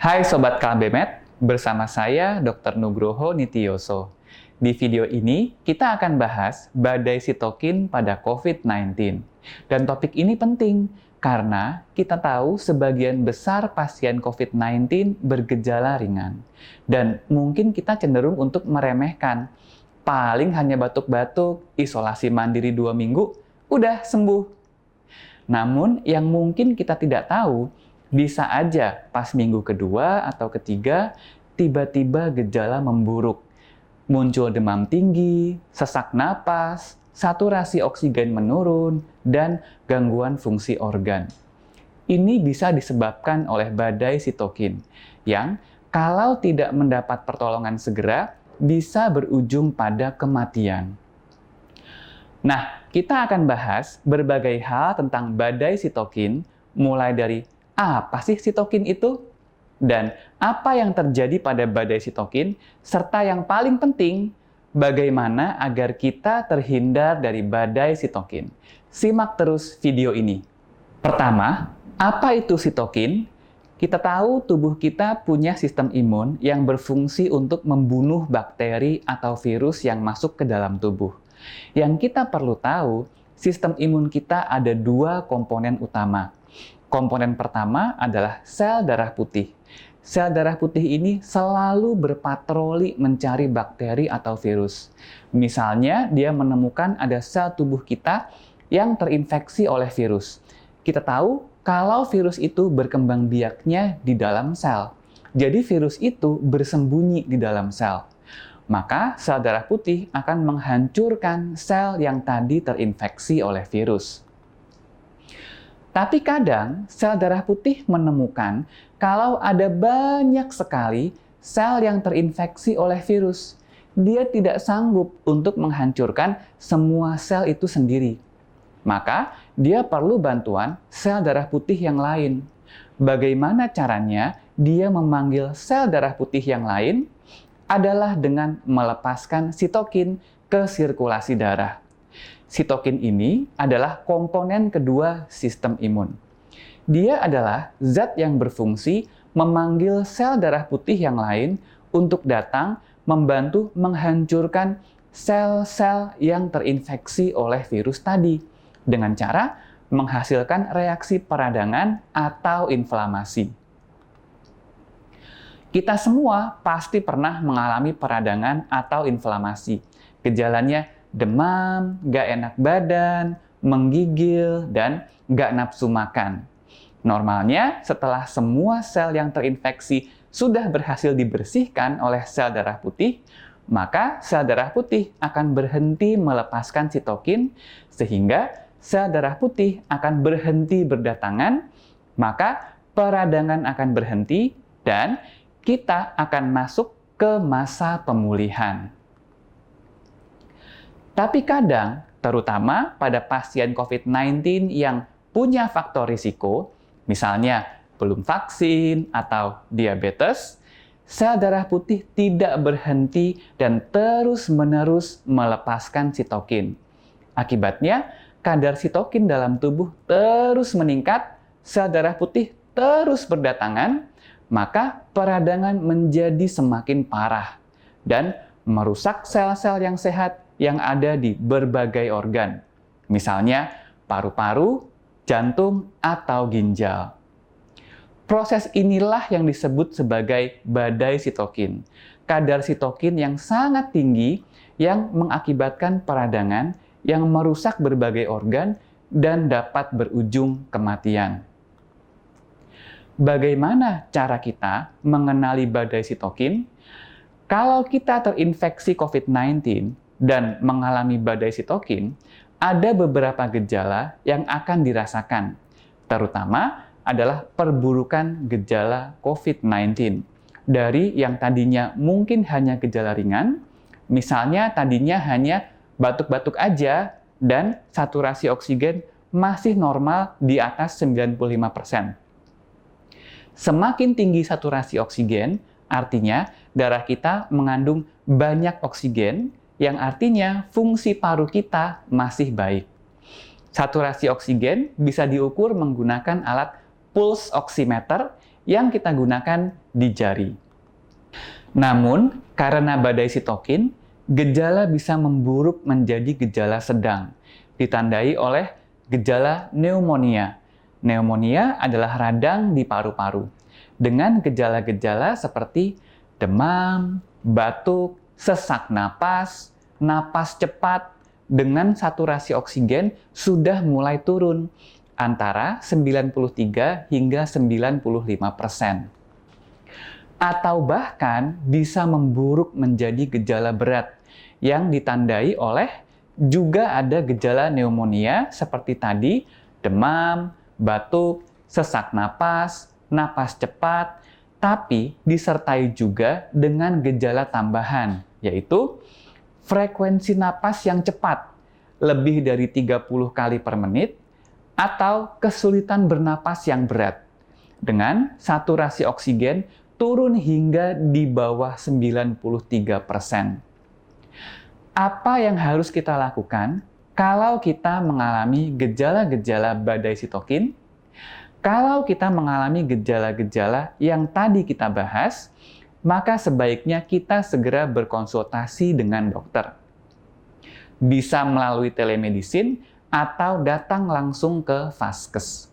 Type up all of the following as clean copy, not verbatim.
Hai Sobat KBMed, bersama saya Dr. Nugroho Nitiyoso. Di video ini, kita akan bahas badai sitokin pada COVID-19. Dan topik ini penting, karena kita tahu sebagian besar pasien COVID-19 bergejala ringan. Dan mungkin kita cenderung untuk meremehkan. Paling hanya batuk-batuk, isolasi mandiri 2 minggu, udah sembuh. Namun, yang mungkin kita tidak tahu, bisa aja pas minggu kedua atau ketiga, tiba-tiba gejala memburuk. Muncul demam tinggi, sesak napas, saturasi oksigen menurun, dan gangguan fungsi organ. Ini bisa disebabkan oleh badai sitokin, yang kalau tidak mendapat pertolongan segera, bisa berujung pada kematian. Nah, kita akan bahas berbagai hal tentang badai sitokin, mulai dari apa sih sitokin itu? Dan apa yang terjadi pada badai sitokin? Serta yang paling penting, bagaimana agar kita terhindar dari badai sitokin? Simak terus video ini. Pertama, apa itu sitokin? Kita tahu tubuh kita punya sistem imun yang berfungsi untuk membunuh bakteri atau virus yang masuk ke dalam tubuh. Yang kita perlu tahu, sistem imun kita ada 2 komponen utama. Komponen pertama adalah sel darah putih. Sel darah putih ini selalu berpatroli mencari bakteri atau virus. Misalnya, dia menemukan ada sel tubuh kita yang terinfeksi oleh virus. Kita tahu kalau virus itu berkembang biaknya di dalam sel. Jadi virus itu bersembunyi di dalam sel. Maka sel darah putih akan menghancurkan sel yang tadi terinfeksi oleh virus. Tapi kadang sel darah putih menemukan kalau ada banyak sekali sel yang terinfeksi oleh virus. Dia tidak sanggup untuk menghancurkan semua sel itu sendiri. Maka dia perlu bantuan sel darah putih yang lain. Bagaimana caranya dia memanggil sel darah putih yang lain? Adalah dengan melepaskan sitokin ke sirkulasi darah. Sitokin ini adalah komponen kedua sistem imun. Dia adalah zat yang berfungsi memanggil sel darah putih yang lain untuk datang membantu menghancurkan sel-sel yang terinfeksi oleh virus tadi dengan cara menghasilkan reaksi peradangan atau inflamasi. Kita semua pasti pernah mengalami peradangan atau inflamasi. Gejalanya demam, gak enak badan, menggigil, dan gak nafsu makan. Normalnya, setelah semua sel yang terinfeksi sudah berhasil dibersihkan oleh sel darah putih, maka sel darah putih akan berhenti melepaskan sitokin, sehingga sel darah putih akan berhenti berdatangan, maka peradangan akan berhenti, dan kita akan masuk ke masa pemulihan. Tapi kadang, terutama pada pasien COVID-19 yang punya faktor risiko, misalnya belum vaksin atau diabetes, sel darah putih tidak berhenti dan terus-menerus melepaskan sitokin. Akibatnya, kadar sitokin dalam tubuh terus meningkat, sel darah putih terus berdatangan, maka peradangan menjadi semakin parah dan merusak sel-sel yang sehat yang ada di berbagai organ, misalnya paru-paru, jantung, atau ginjal. Proses inilah yang disebut sebagai badai sitokin, kadar sitokin yang sangat tinggi yang mengakibatkan peradangan yang merusak berbagai organ dan dapat berujung kematian. Bagaimana cara kita mengenali badai sitokin? Kalau kita terinfeksi COVID-19 dan mengalami badai sitokin, ada beberapa gejala yang akan dirasakan, terutama adalah perburukan gejala COVID-19. Dari yang tadinya mungkin hanya gejala ringan, misalnya tadinya hanya batuk-batuk aja dan saturasi oksigen masih normal di atas 95%. Semakin tinggi saturasi oksigen, artinya darah kita mengandung banyak oksigen, yang artinya fungsi paru kita masih baik. Saturasi oksigen bisa diukur menggunakan alat pulse oximeter yang kita gunakan di jari. Namun, karena badai sitokin, gejala bisa memburuk menjadi gejala sedang, ditandai oleh gejala pneumonia. Pneumonia adalah radang di paru-paru, dengan gejala-gejala seperti demam, batuk, sesak napas, napas cepat, dengan saturasi oksigen sudah mulai turun, antara 93 hingga 95%. Atau bahkan bisa memburuk menjadi gejala berat yang ditandai oleh juga ada gejala pneumonia seperti tadi, demam, batuk, sesak napas, napas cepat, tapi disertai juga dengan gejala tambahan, yaitu frekuensi napas yang cepat, lebih dari 30 kali per menit, atau kesulitan bernapas yang berat, dengan saturasi oksigen turun hingga di bawah 93%. Apa yang harus kita lakukan kalau kita mengalami gejala-gejala badai sitokin? Kalau kita mengalami gejala-gejala yang tadi kita bahas, maka sebaiknya kita segera berkonsultasi dengan dokter. Bisa melalui telemedicine atau datang langsung ke vaskes.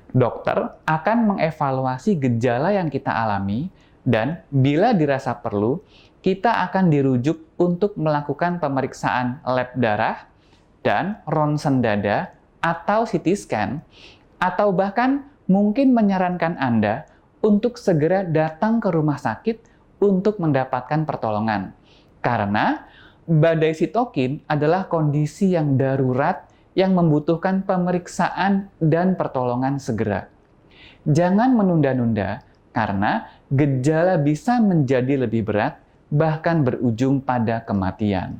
Dokter akan mengevaluasi gejala yang kita alami dan bila dirasa perlu, kita akan dirujuk untuk melakukan pemeriksaan lab darah dan ronsen dada atau CT scan, atau bahkan mungkin menyarankan Anda untuk segera datang ke rumah sakit untuk mendapatkan pertolongan. Karena badai sitokin adalah kondisi yang darurat yang membutuhkan pemeriksaan dan pertolongan segera. Jangan menunda-nunda, karena gejala bisa menjadi lebih berat, bahkan berujung pada kematian.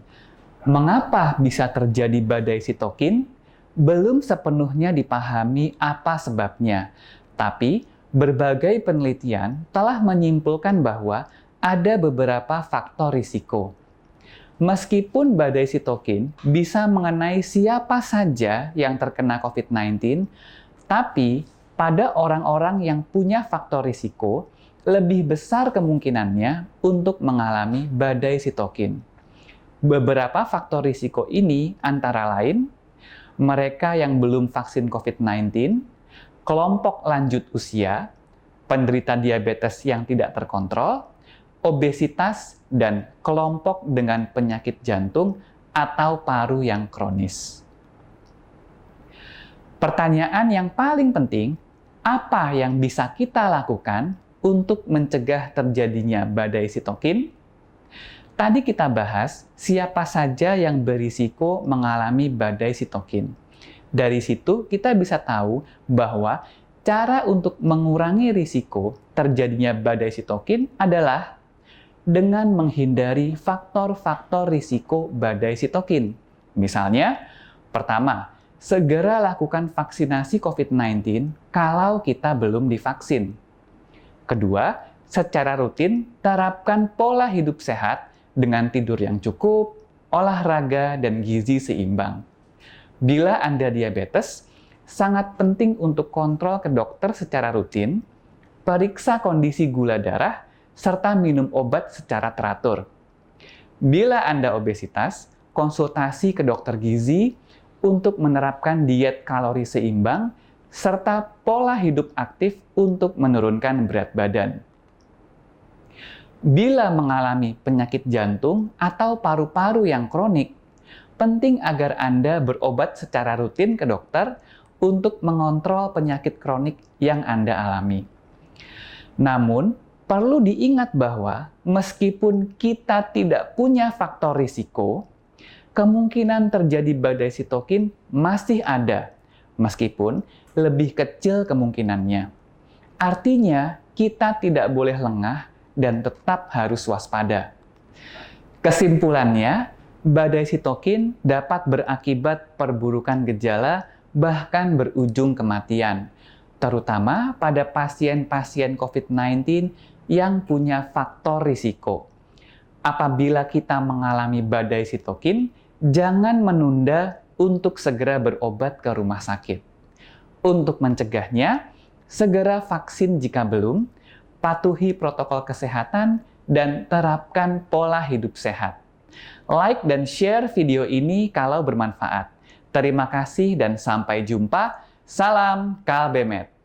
Mengapa bisa terjadi badai sitokin? Belum sepenuhnya dipahami apa sebabnya, tapi berbagai penelitian telah menyimpulkan bahwa ada beberapa faktor risiko. Meskipun badai sitokin bisa mengenai siapa saja yang terkena COVID-19, tapi pada orang-orang yang punya faktor risiko, lebih besar kemungkinannya untuk mengalami badai sitokin. Beberapa faktor risiko ini antara lain, mereka yang belum vaksin COVID-19, kelompok lanjut usia, penderita diabetes yang tidak terkontrol, obesitas, dan kelompok dengan penyakit jantung atau paru yang kronis. Pertanyaan yang paling penting, apa yang bisa kita lakukan untuk mencegah terjadinya badai sitokin? Tadi kita bahas siapa saja yang berisiko mengalami badai sitokin. Dari situ kita bisa tahu bahwa cara untuk mengurangi risiko terjadinya badai sitokin adalah dengan menghindari faktor-faktor risiko badai sitokin. Misalnya, pertama, segera lakukan vaksinasi COVID-19 kalau kita belum divaksin. Kedua, secara rutin terapkan pola hidup sehat dengan tidur yang cukup, olahraga, dan gizi seimbang. Bila Anda diabetes, sangat penting untuk kontrol ke dokter secara rutin, periksa kondisi gula darah, serta minum obat secara teratur. Bila Anda obesitas, konsultasi ke dokter gizi untuk menerapkan diet kalori seimbang, serta pola hidup aktif untuk menurunkan berat badan. Bila mengalami penyakit jantung atau paru-paru yang kronik, penting agar Anda berobat secara rutin ke dokter untuk mengontrol penyakit kronik yang Anda alami. Namun, perlu diingat bahwa meskipun kita tidak punya faktor risiko, kemungkinan terjadi badai sitokin masih ada, meskipun lebih kecil kemungkinannya. Artinya, kita tidak boleh lengah dan tetap harus waspada. Kesimpulannya, badai sitokin dapat berakibat perburukan gejala bahkan berujung kematian, terutama pada pasien-pasien COVID-19 yang punya faktor risiko. Apabila kita mengalami badai sitokin, jangan menunda untuk segera berobat ke rumah sakit. Untuk mencegahnya, Segera vaksin jika belum, patuhi protokol kesehatan, dan terapkan pola hidup sehat. Like dan share video ini kalau bermanfaat. Terima kasih dan sampai jumpa. Salam KBMed.